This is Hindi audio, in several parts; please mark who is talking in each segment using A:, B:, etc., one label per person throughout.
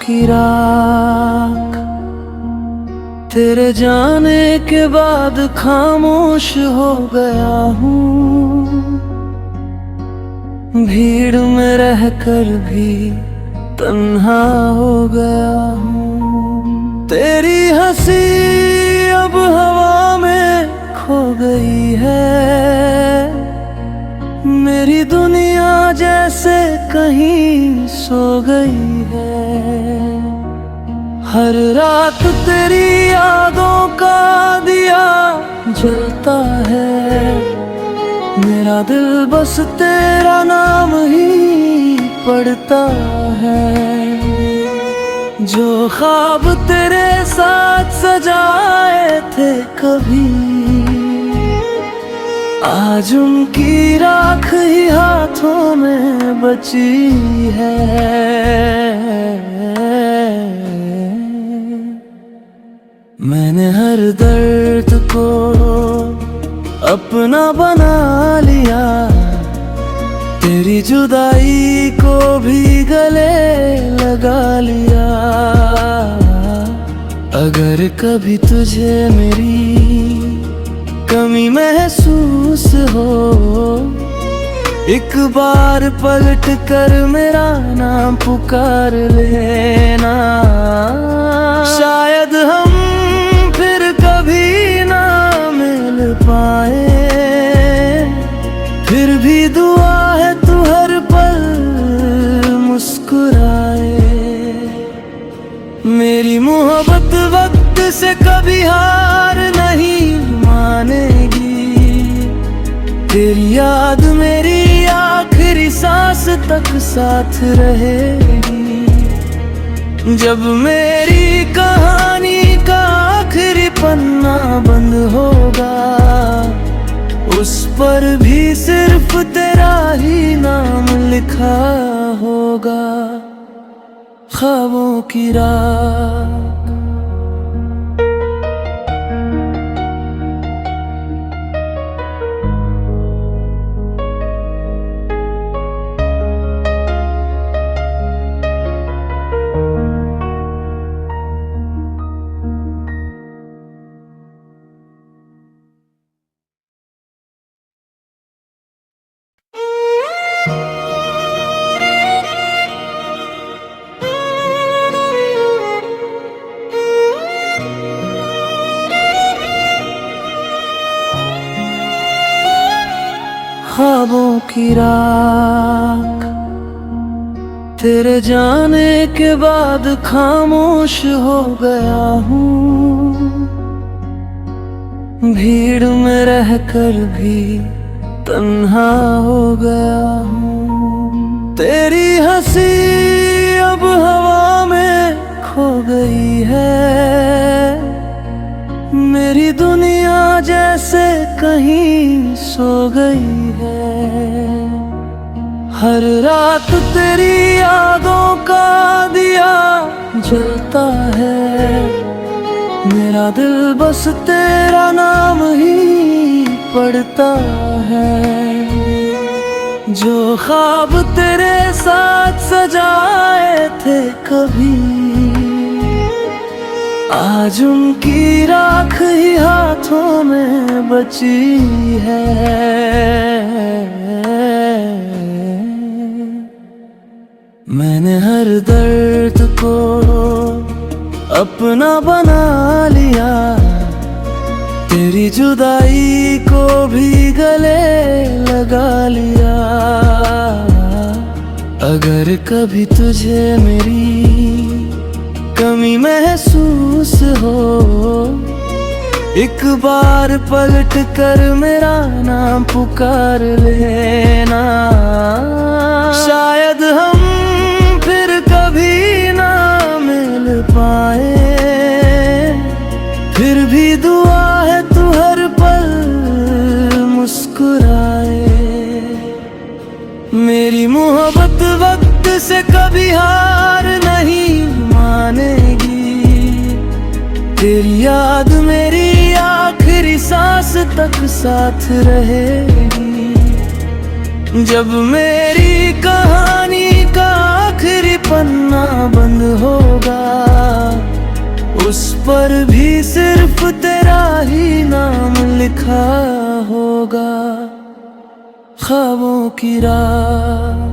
A: की राख तेरे जाने के बाद खामोश हो गया हूँ। भीड़ में रहकर भी तन्हा हो गया हूँ। तेरी हंसी अब हवा में खो गई है। मेरी दुनिया जैसे कहीं सो गई है। हर रात तेरी यादों का दिया जलता है। मेरा दिल बस तेरा नाम ही पढ़ता है। जो ख्वाब तेरे साथ सजाए थे कभी, आज उनकी राख ही हाथों में बची है। मैंने हर दर्द को अपना बना लिया। तेरी जुदाई को भी गले लगा लिया। अगर कभी तुझे मेरी कमी महसूस हो, एक बार पलट कर मेरा नाम पुकार लेना। शायद हम फिर कभी ना मिल पाए, फिर भी दुआ है तू हर पल मुस्कुराए। मेरी मोहब्बत वक्त से कभी हार नहीं मानेगी। तेरी याद मेरी आखिरी सांस तक साथ रहेगी। जब मेरी कहानी का आखिरी पन्ना बंद होगा, उस पर भी सिर्फ तेरा ही नाम लिखा होगा। ख्वाबों की राख ख्वाबों की राख तेरे जाने के बाद खामोश हो गया हूँ। भीड़ में रहकर भी तन्हा हो गया हूँ। तेरी हंसी अब हवा में खो गई है। मेरी दुनिया जैसे कहीं सो गई है। हर रात तेरी यादों का दिया जलता है। मेरा दिल बस तेरा नाम ही पढ़ता है। जो ख्वाब तेरे साथ सजाए थे कभी, आज उनकी राख ही हाथों में बची है। मैंने हर दर्द को अपना बना लिया। तेरी जुदाई को भी गले लगा लिया। अगर कभी तुझे मेरी कमी महसूस हो, एक बार पलट कर मेरा नाम पुकार लेना। शायद हम फिर कभी ना मिल पाए, फिर भी दुआ है तू हर पल मुस्कुराए। मेरी मोहब्बत वक्त से कभी हार नहीं मानेगी। तेरी याद मेरी आखिरी सांस तक साथ रहेगी। जब मेरी कहानी का आखिरी पन्ना बंद होगा, उस पर भी सिर्फ तेरा ही नाम लिखा होगा। ख्वाबों की रात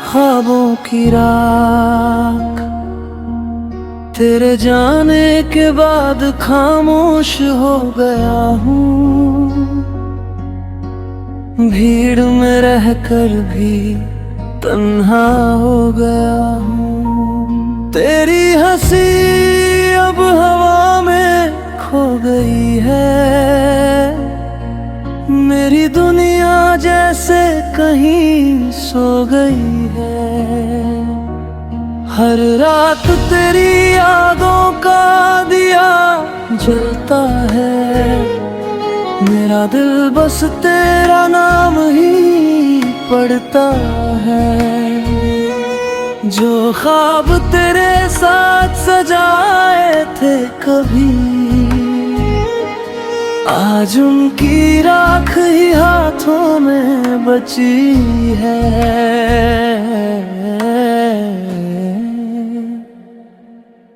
A: ख्वाबों की राख तेरे जाने के बाद खामोश हो गया हूँ। भीड़ में रहकर भी तन्हा हो गया हूँ। तेरी हंसी अब हवा में खो गई है, मेरी दुनिया जैसे कहीं सो गई है। हर रात तेरी यादों का दिया जलता है, मेरा दिल बस तेरा नाम ही पढ़ता है। जो ख्वाब तेरे साथ सजाए थे कभी, आज उनकी राख ही हाथों में बची है।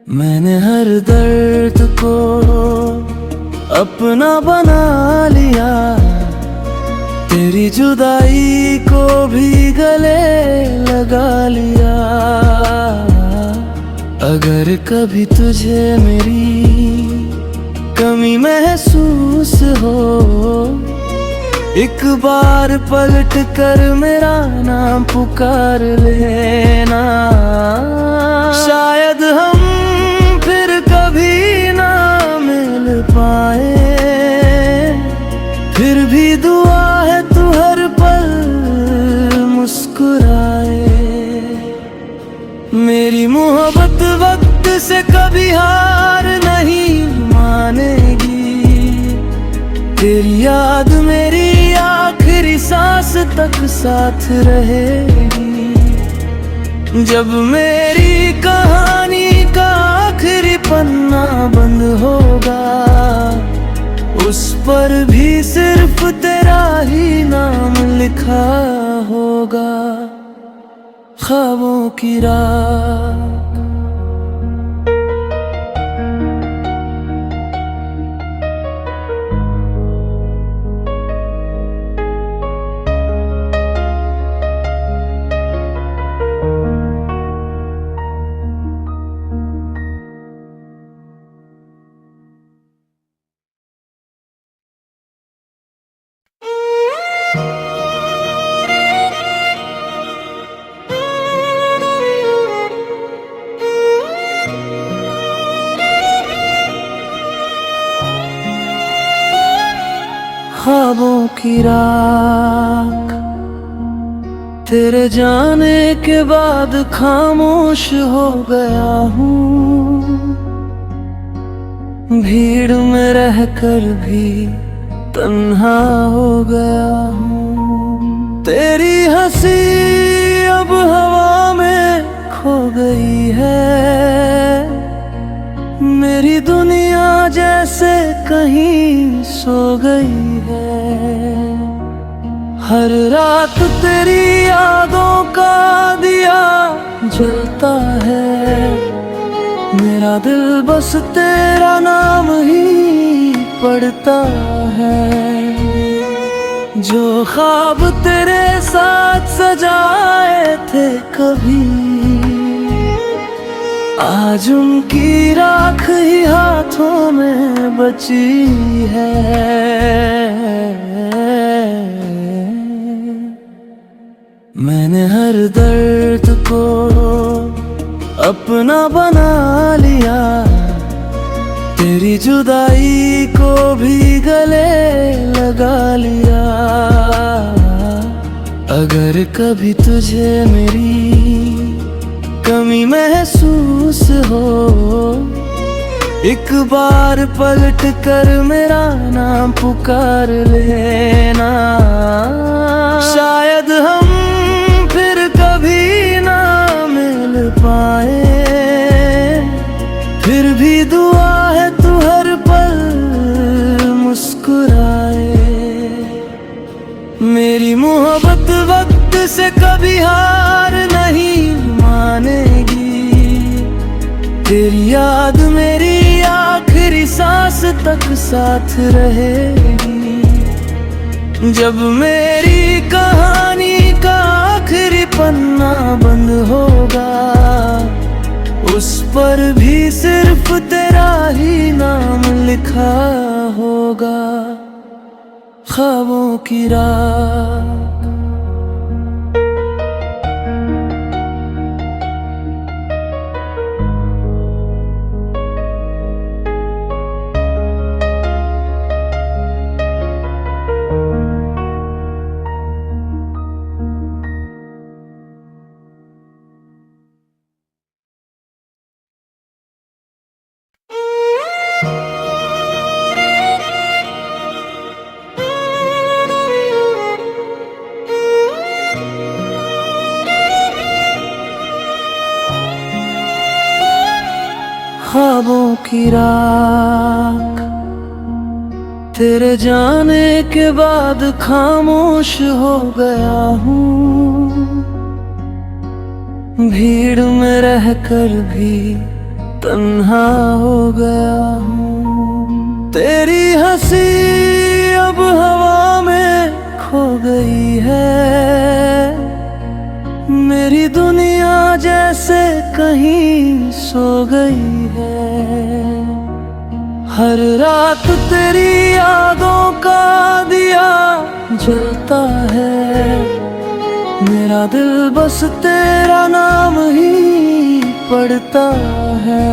A: मैंने हर दर्द को अपना बना लिया, तेरी जुदाई को भी गले लगा लिया। अगर कभी तुझे मेरी कमी महसूस हो, एक बार पलट कर मेरा नाम पुकार लेना। शायद हम फिर कभी ना मिल पाए, फिर भी दुआ है तू हर पल मुस्कुराए। मेरी मोहब्बत वक्त से कभी हार नहीं मानेगी, तेरी याद मेरी आखिरी सांस तक साथ रहेगी। जब मेरी कहानी का आखिरी पन्ना बंद होगा, उस पर भी सिर्फ तेरा ही नाम लिखा होगा। ख्वाबों की रात ख्वाबों की राख तेरे जाने के बाद खामोश हो गया हूँ। भीड़ में रहकर भी तन्हा हो गया हूँ। तेरी हंसी अब हवा में खो गई है, मेरी दुनिया जैसे कहीं सो गई है। हर रात तेरी यादों का दिया जलता है, मेरा दिल बस तेरा नाम ही पढ़ता है। जो ख्वाब तेरे साथ सजाए थे कभी, आज उनकी राख ही हाथों में बची है। मैंने हर दर्द को अपना बना लिया, तेरी जुदाई को भी गले लगा लिया। अगर कभी तुझे मेरी कमी महसूस हो, एक बार पलट कर मेरा नाम पुकार लेना। शायद हम फिर कभी ना मिल पाए, फिर भी दुआ है तू हर पल मुस्कुराए। मेरी मोहब्बत वक्त से कभी हार नहीं मानेगी, तेरी याद मेरी आखिरी सांस तक साथ रहेगी। जब मेरी कहानी का आखिरी पन्ना बंद होगा, उस पर भी सिर्फ तेरा ही नाम लिखा होगा। ख्वाबों की रात ख्वाबों की राख, तेरे जाने के बाद खामोश हो गया हूँ। भीड़ में रहकर भी तन्हा हो गया हूँ। तेरी हंसी अब हवा में खो गई है, मेरी दुनिया जैसे कहीं सो गई है। हर रात तेरी यादों का दिया जलता है, मेरा दिल बस तेरा नाम ही पढ़ता है।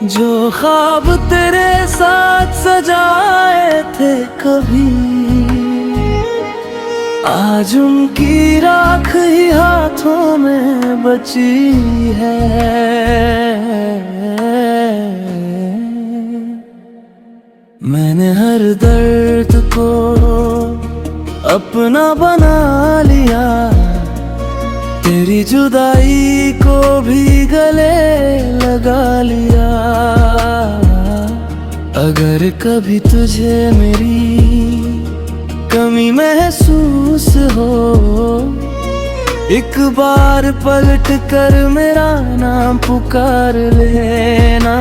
A: जो ख्वाब तेरे साथ सजाए थे कभी, आज उनकी राख ही हाथों में बची है। मैंने हर दर्द को अपना बना लिया, तेरी जुदाई को भी गले लगा लिया। अगर कभी तुझे मेरी कमी महसूस हो, एक बार पलट कर मेरा नाम पुकार लेना।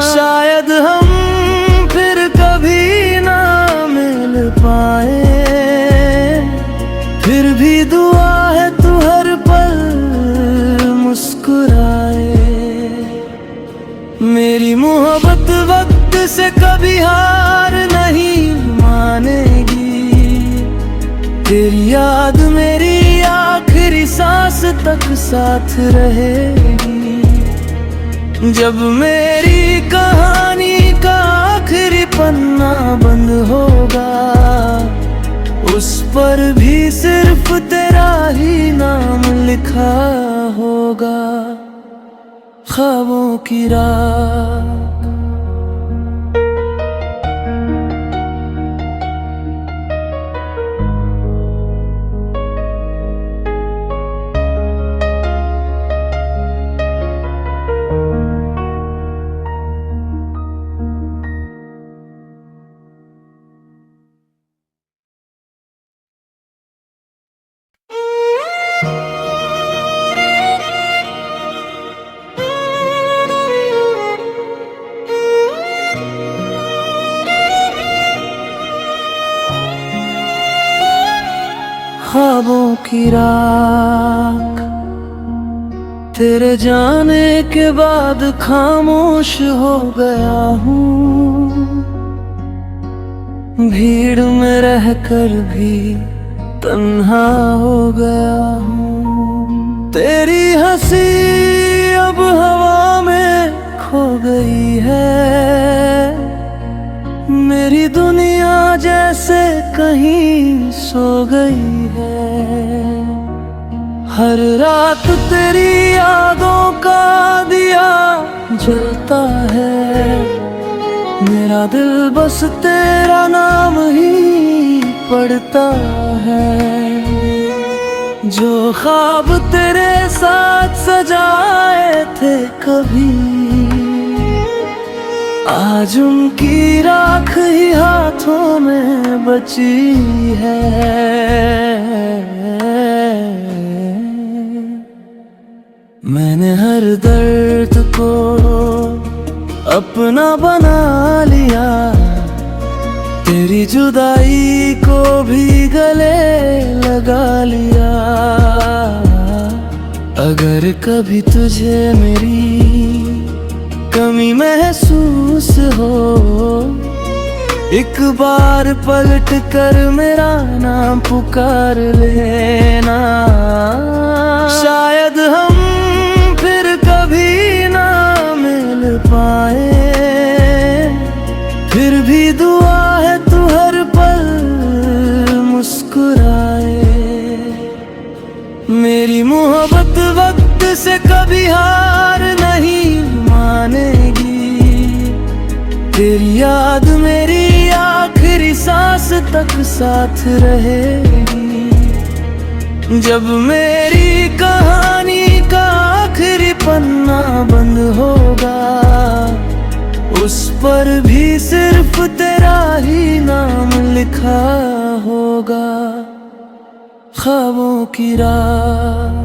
A: शायद हम फिर कभी ना मिल पाए, फिर भी दुआ है तू हर पल मुस्कुराए। मेरी मोहब्बत वक्त से कभी हार नहीं मानेगी, तेरी याद मेरी आखिरी सांस तक साथ रहेगी। जब मेरी कहानी का आखिरी पन्ना बंद होगा, उस पर भी सिर्फ तेरा ही नाम लिखा होगा। ख्वाबों की रात ख्वाबों की राख, तेरे जाने के बाद खामोश हो गया हूँ। भीड़ में रहकर भी तन्हा हो गया हूँ। तेरी हंसी अब हवा में खो गई है, मेरी दुनिया जैसे कहीं सो गई है। हर रात तेरी यादों का दिया जलता है। मेरा दिल बस तेरा नाम ही पढ़ता है। जो ख्वाब तेरे साथ सजाए थे कभी, आज उनकी राख ही हाथों में बची है। मैंने हर दर्द को अपना बना लिया, तेरी जुदाई को भी गले लगा लिया। अगर कभी तुझे मेरी कमी महसूस हो, एक बार पलट कर मेरा नाम पुकार लेना। शायद हम फिर कभी ना मिल पाए, फिर भी दुआ है तू हर पल मुस्कुराए। मेरी मोहब्बत वक्त से कभी हार नहीं मानेगी। तेरी याद मेरी आखिरी सांस तक साथ रहेगी। जब मेरी कहानी का आखिरी पन्ना बंद होगा, उस पर भी सिर्फ तेरा ही नाम लिखा होगा। ख्वाबों की रात।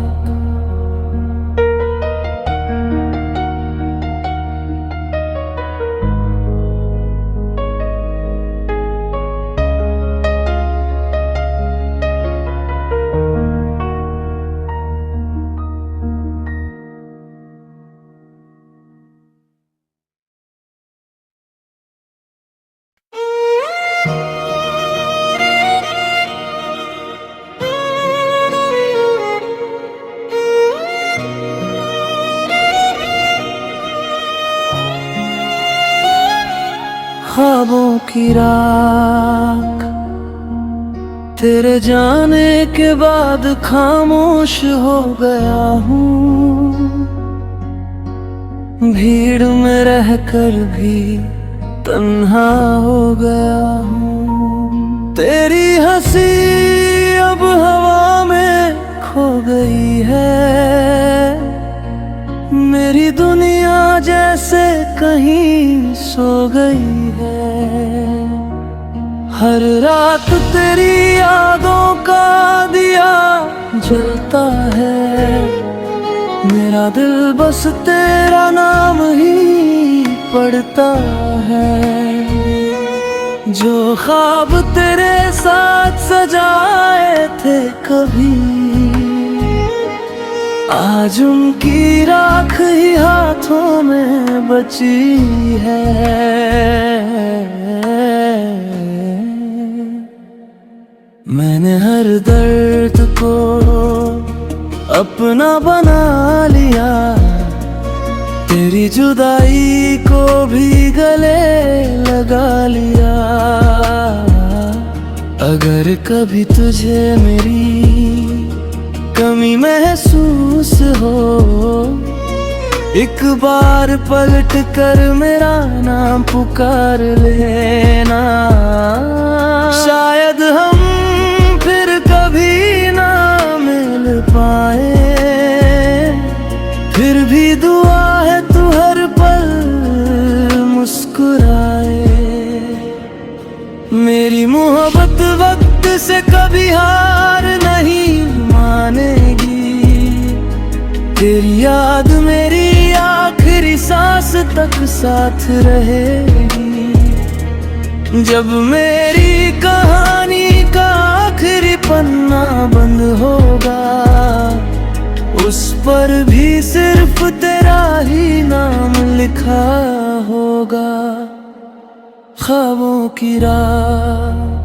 A: ख्वाबों की राख, तेरे जाने के बाद खामोश हो गया हूँ। भीड़ में रहकर भी तन्हा हो गया हूँ। तेरी हंसी अब हवा में खो गई है। मेरी दुनिया जैसे कहीं सो गई है। हर रात तेरी यादों का दिया जलता है। मेरा दिल बस तेरा नाम ही पढ़ता है। जो ख्वाब तेरे साथ सजाए थे कभी, आज उनकी राख ही हाथों में बची है। मैंने हर दर्द को अपना बना लिया, तेरी जुदाई को भी गले लगा लिया। अगर कभी तुझे मेरी कमी महसूस हो, एक बार पलट कर मेरा नाम पुकार लेना। शायद हम फिर कभी ना मिल पाए, फिर भी दुआ है तू हर पल मुस्कुराए। मेरी मोहब्बत वक्त से कभी हार नहीं मानेगी। तेरी याद मेरी आखिरी सांस तक साथ रहेगी। जब मेरी कहानी का आखिरी पन्ना बंद होगा, उस पर भी सिर्फ तेरा ही नाम लिखा होगा। ख्वाबों की रात।